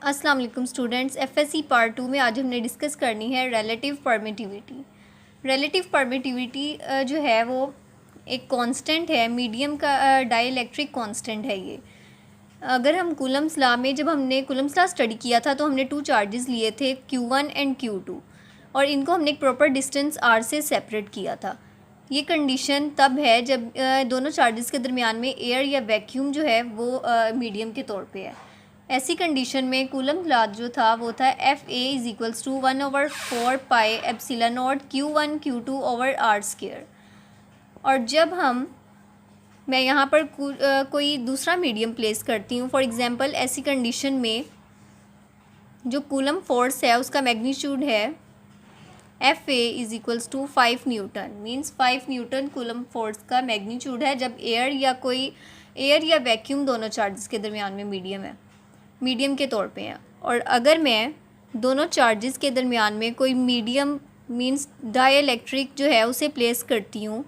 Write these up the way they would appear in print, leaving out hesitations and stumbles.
अस्सलाम वालेकुम students. FSc part 2 में आज हमने डिस्कस करनी है रिलेटिव परमिटिविटी। रिलेटिव परमिटिविटी जो है वो एक कांस्टेंट है, मीडियम का डाइलेक्ट्रिक कांस्टेंट है ये। अगर हम कूलम्स लॉ में जब हमने कूलम्स लॉ स्टडी किया था तो हमने 2 चार्जेस लिए थे Q1 एंड Q2 और इनको हमने एक प्रॉपर डिस्टेंस R से सेपरेट किया था। ये कंडीशन तब है जब दोनों चार्जेस के दरमियान में एयर या वैक्यूम जो है वो मीडियम के तौर पे है। ऐसी कंडीशन में कूलम लॉ जो था वो था FA=1/4πε0 Q1 Q2 over R square. और जब मैं यहाँ पर कोई दूसरा मीडियम प्लेस करती हूँ, फॉर एग्ज़ाम्पल ऐसी कंडीशन में जो कूलम फोर्स है उसका मैग्नीट्यूड है FA=5 Newton, means 5 Newton coulomb force का मैग्नीट्यूड है जब एयर या वैक्यूम दोनों चार्जेस के दरमियान में मीडियम के तौर पे हैं। और अगर मैं दोनों चार्जेस के दरमियान में कोई मीडियम मीन्स डाइलेक्ट्रिक जो है उसे प्लेस करती हूँ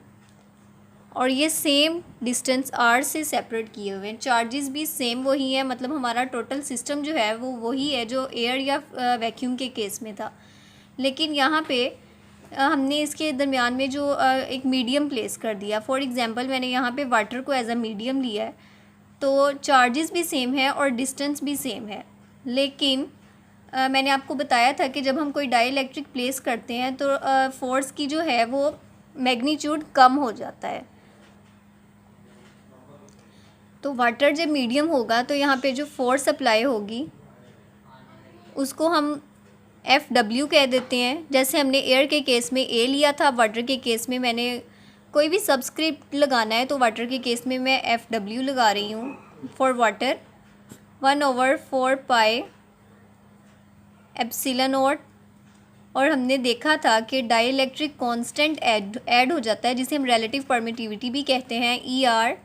और ये सेम डिस्टेंस R से सेपरेट किए हुए हैं, चार्जेस भी सेम वही हैं, मतलब हमारा टोटल सिस्टम जो है वो वही है जो एयर या वैक्यूम के केस में था। लेकिन यहाँ पे हमने इसके दरमियान में जो एक मीडियम प्लेस कर दिया। फॉर एग्ज़ाम्पल मैंने यहाँ पे वाटर को एज अ मीडियम लिया है, तो चार्जेस भी सेम है और डिस्टेंस भी सेम है। लेकिन मैंने आपको बताया था कि जब हम कोई डाइलेक्ट्रिक प्लेस करते हैं तो फोर्स की जो है वो मैग्नीट्यूड कम हो जाता है। तो वाटर जब मीडियम होगा तो यहाँ पे जो फोर्स अप्लाई होगी उसको हम FW कह देते हैं। जैसे हमने एयर के केस में A लिया था, वाटर के केस में मैंने कोई भी सब्सक्रिप्ट लगाना है तो वाटर के केस में मैं FW लगा रही हूँ फॉर वाटर 1/4πε0। और हमने देखा था कि डाइलेक्ट्रिक कांस्टेंट ऐड हो जाता है जिसे हम रिलेटिव परमिटिविटी भी कहते हैं, ER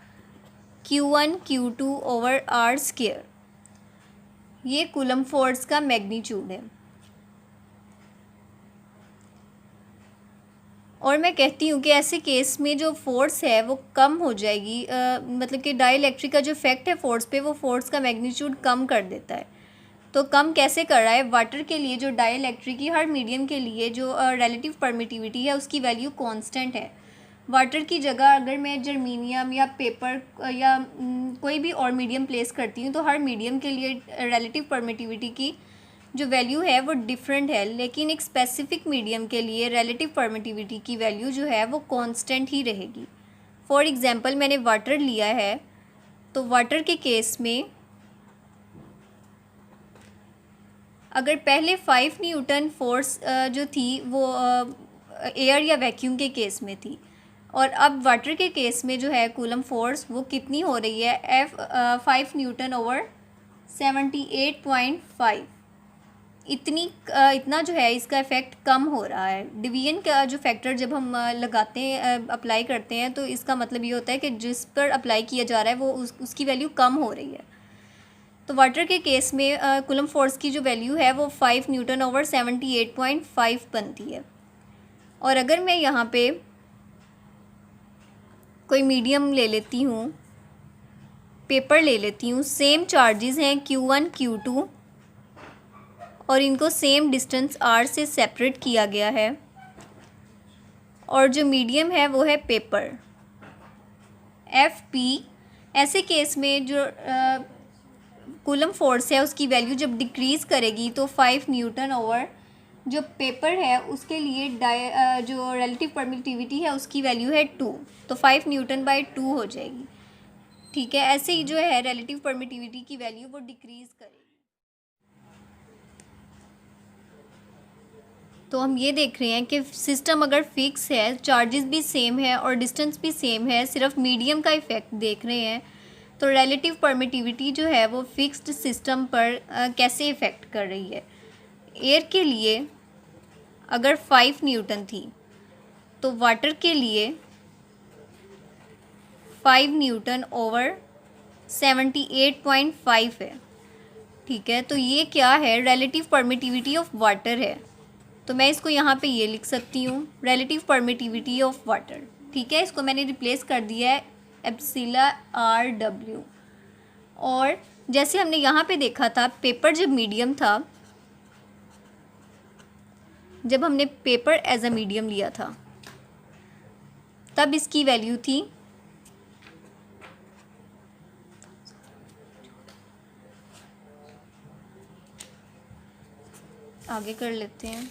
Q1 Q2 over R square. ये कूलम फोर्स का मैग्नीट्यूड है। और मैं कहती हूँ कि ऐसे केस में जो फोर्स है वो कम हो जाएगी, मतलब कि डाइलेक्ट्रिक का जो इफेक्ट है फोर्स पे वो फोर्स का मैग्नीट्यूड कम कर देता है। तो कम कैसे कर रहा है? वाटर के लिए जो डाइलेक्ट्रिक की हर मीडियम के लिए जो रिलेटिव परमिटिविटी है उसकी वैल्यू कांस्टेंट है। वाटर की जगह अगर मैं जर्मीनियम या पेपर या कोई भी और मीडियम प्लेस करती हूँ तो हर मीडियम के लिए रिलेटिव परमिटिविटी की जो वैल्यू है वो डिफरेंट है, लेकिन एक स्पेसिफिक मीडियम के लिए रिलेटिव परमिटिविटी की वैल्यू जो है वो कांस्टेंट ही रहेगी। फॉर एग्ज़ाम्पल मैंने वाटर लिया है, तो वाटर के केस में अगर पहले 5 न्यूटन फोर्स जो थी वो एयर या वैक्यूम के केस में थी, और अब वाटर के केस में जो है कूलम फोर्स वो कितनी हो रही है, 5 न्यूटन ओवर 78.5। इतना जो है इसका इफ़ेक्ट कम हो रहा है। डिवीजन का जो फैक्टर जब हम लगाते हैं, अप्लाई करते हैं, तो इसका मतलब ये होता है कि जिस पर अप्लाई किया जा रहा है वो उसकी वैल्यू कम हो रही है। तो वाटर के केस में कूलम फोर्स की जो वैल्यू है वो 5 न्यूटन ओवर 78.5 बनती है। और अगर मैं यहाँ पे कोई मीडियम ले लेती हूँ, पेपर ले लेती हूँ, सेम चार्जेस हैं Q1 Q2 और इनको सेम डिस्टेंस R से सेपरेट किया गया है, और जो मीडियम है वो है पेपर FP। ऐसे केस में जो कूलम फोर्स है उसकी वैल्यू जब डिक्रीज़ करेगी तो 5 न्यूटन ओवर जो पेपर है उसके लिए जो रिलेटिव परमिटिविटी है उसकी वैल्यू है 2, तो 5 न्यूटन/2 हो जाएगी। ठीक है, ऐसे ही जो है रिलेटिव परमिटिविटी की वैल्यू वो डिक्रीज़ करेगी। तो हम ये देख रहे हैं कि सिस्टम अगर फिक्स है, चार्जेस भी सेम है और डिस्टेंस भी सेम है, सिर्फ मीडियम का इफ़ेक्ट देख रहे हैं, तो रिलेटिव परमिटिविटी जो है वो फिक्स्ड सिस्टम पर कैसे इफ़ेक्ट कर रही है। एयर के लिए अगर 5 न्यूटन थी तो वाटर के लिए 5 न्यूटन ओवर 78.5 है। ठीक है, तो ये क्या है? रिलेटिव परमिटिविटी ऑफ वाटर है। तो मैं इसको यहाँ पे ये लिख सकती हूँ, रिलेटिव परमिटिविटी ऑफ वाटर। ठीक है, इसको मैंने रिप्लेस कर दिया है एप्सिलॉन RW। और जैसे हमने यहाँ पे देखा था पेपर जब मीडियम था, जब हमने पेपर एज अ मीडियम लिया था तब इसकी वैल्यू थी आगे कर लेते हैं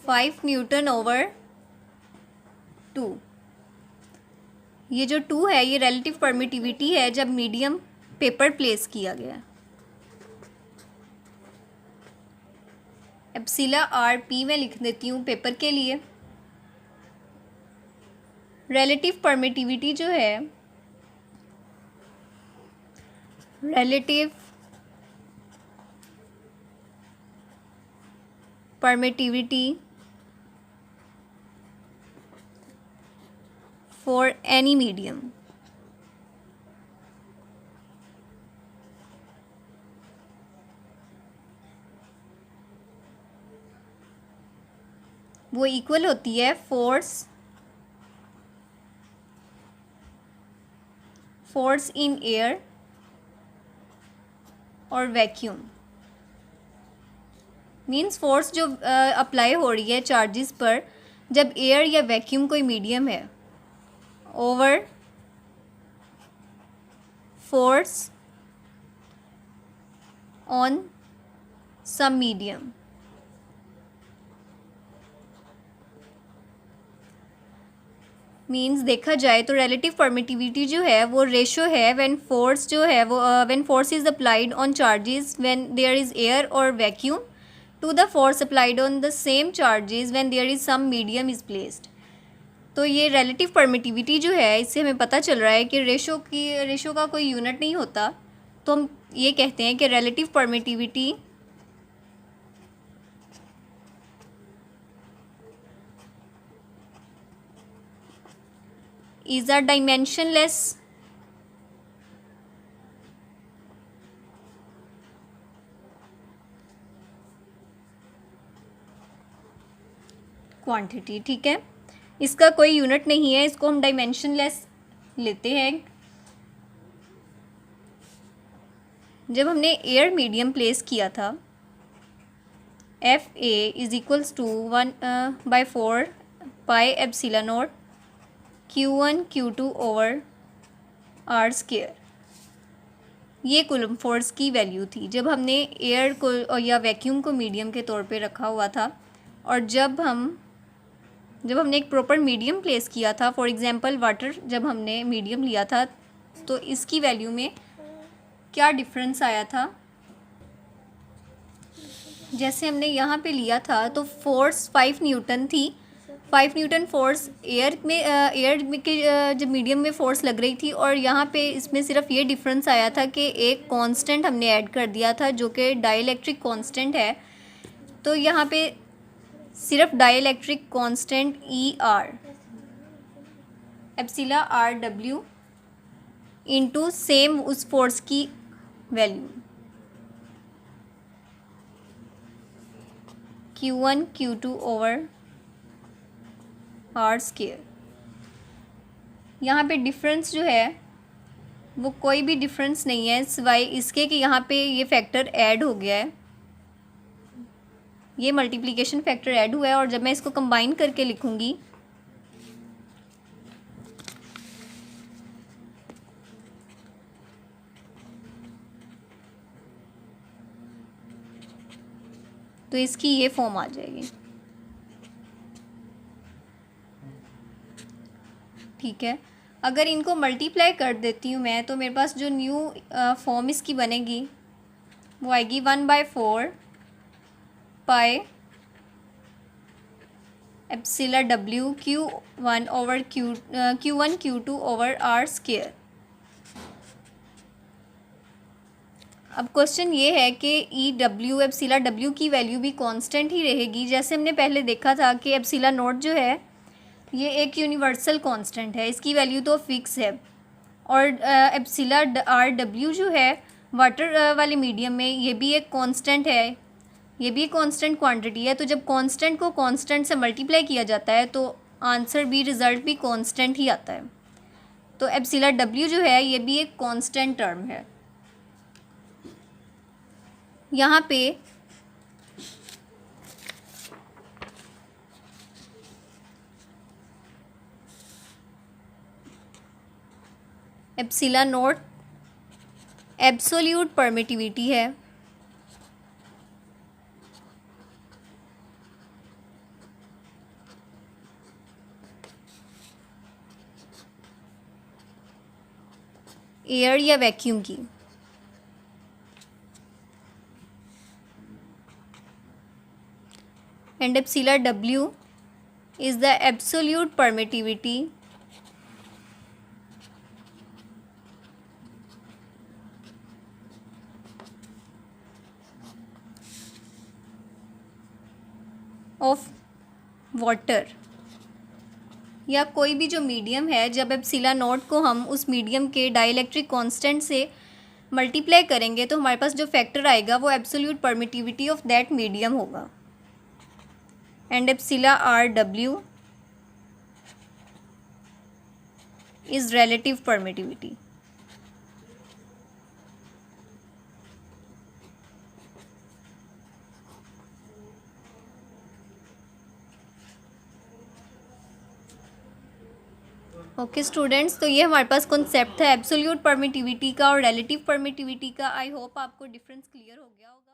5 न्यूटन ओवर 2। ये जो 2 है ये रिलेटिव परमिटिविटी है जब मीडियम पेपर प्लेस किया गया है। एप्सिला आर पी में लिख देती हूँ पेपर के लिए। रिलेटिव परमिटिविटी जो है, relative permittivity for any medium, वो इक्वल होती है फोर्स इन एयर और वैक्यूम। मीन्स फोर्स जो अप्लाई हो रही है चार्जेस पर जब एयर या वैक्यूम कोई मीडियम है, over force on some medium. Means देखा जाए तो रिलेटिव परमिटिविटी जो है वो रेशो है व्हेन फोर्स जो है वो when force is applied on charges when there is air और vacuum to the force applied on the same charges when there is some medium is placed. तो ये रिलेटिव परमिटिविटी जो है इससे हमें पता चल रहा है कि रेशो का कोई यूनिट नहीं होता। तो हम ये कहते हैं कि relative permittivity is a dimensionless quantity. ठीक है, इसका कोई यूनिट नहीं है, इसको हम डायमेंशनलेस लेते हैं। जब हमने एयर मीडियम प्लेस किया था F A is equals to 1/4 pi epsilon naught Q1 Q2 over R square, ये कूलम फोर्स की वैल्यू थी जब हमने एयर को या वैक्यूम को मीडियम के तौर पे रखा हुआ था। और जब हमने एक प्रॉपर मीडियम प्लेस किया था, फॉर एग्जांपल वाटर जब हमने मीडियम लिया था, तो इसकी वैल्यू में क्या डिफरेंस आया था। जैसे हमने यहाँ पे लिया था तो फोर्स 5 न्यूटन थी। 5 न्यूटन फोर्स एयर के जब मीडियम में फोर्स लग रही थी, और यहाँ पे इसमें सिर्फ ये डिफरेंस आया था कि एक कांस्टेंट हमने ऐड कर दिया था जो कि डाइलेक्ट्रिक कांस्टेंट है। तो यहाँ पे सिर्फ dielectric constant E R epsilon R W into same उस फोर्स की value Q1 Q2 over R square. यहाँ पे डिफरेंस जो है वो कोई भी डिफरेंस नहीं है सिवाय इसके कि यहाँ पे ये फैक्टर ऐड हो गया है, ये मल्टीप्लिकेशन फैक्टर ऐड हुआ है। और जब मैं इसको कंबाइन करके लिखूँगी तो इसकी ये फॉर्म आ जाएगी। ठीक है, अगर इनको मल्टीप्लाई कर देती हूँ मैं तो मेरे पास जो न्यू फॉर्म इसकी बनेगी वो आएगी 1/4 pi epsilon W Q1 over Q1 Q2 over R square. अब क्वेश्चन ये है कि ई डब्ल्यू एप्सिला डब्ल्यू की वैल्यू भी कांस्टेंट ही रहेगी। जैसे हमने पहले देखा था कि एप्सिला नोट जो है ये एक यूनिवर्सल कांस्टेंट है, इसकी वैल्यू तो फिक्स है। और एप्सिला आर डब्ल्यू जो है वाटर वाले मीडियम में ये भी एक कांस्टेंट है, ये भी कांस्टेंट क्वांटिटी है, तो जब कांस्टेंट को कांस्टेंट से मल्टीप्लाई किया जाता है तो आंसर भी, रिज़ल्ट भी कांस्टेंट ही आता है। तो एप्सिलॉन डब्ल्यू जो है ये भी एक कांस्टेंट टर्म है। यहाँ पे एप्सिलॉन नॉट एब्सोल्यूट परमिटिविटी है, एयर या वैक्यूम की। And epsilon W is the absolute permittivity of water या कोई भी जो मीडियम है। जब एप्सिलॉन नॉट को हम उस मीडियम के डाइलेक्ट्रिक कांस्टेंट से मल्टीप्लाई करेंगे तो हमारे पास जो फैक्टर आएगा वो absolute permittivity of that medium होगा। And epsilon R W is relative permittivity. Okay students, तो ये हमारे पास कॉन्सेप्ट था एब्सोल्यूट परमिटिविटी का और रिलेटिव परमिटिविटी का। आई होप आपको डिफरेंस क्लियर हो गया होगा।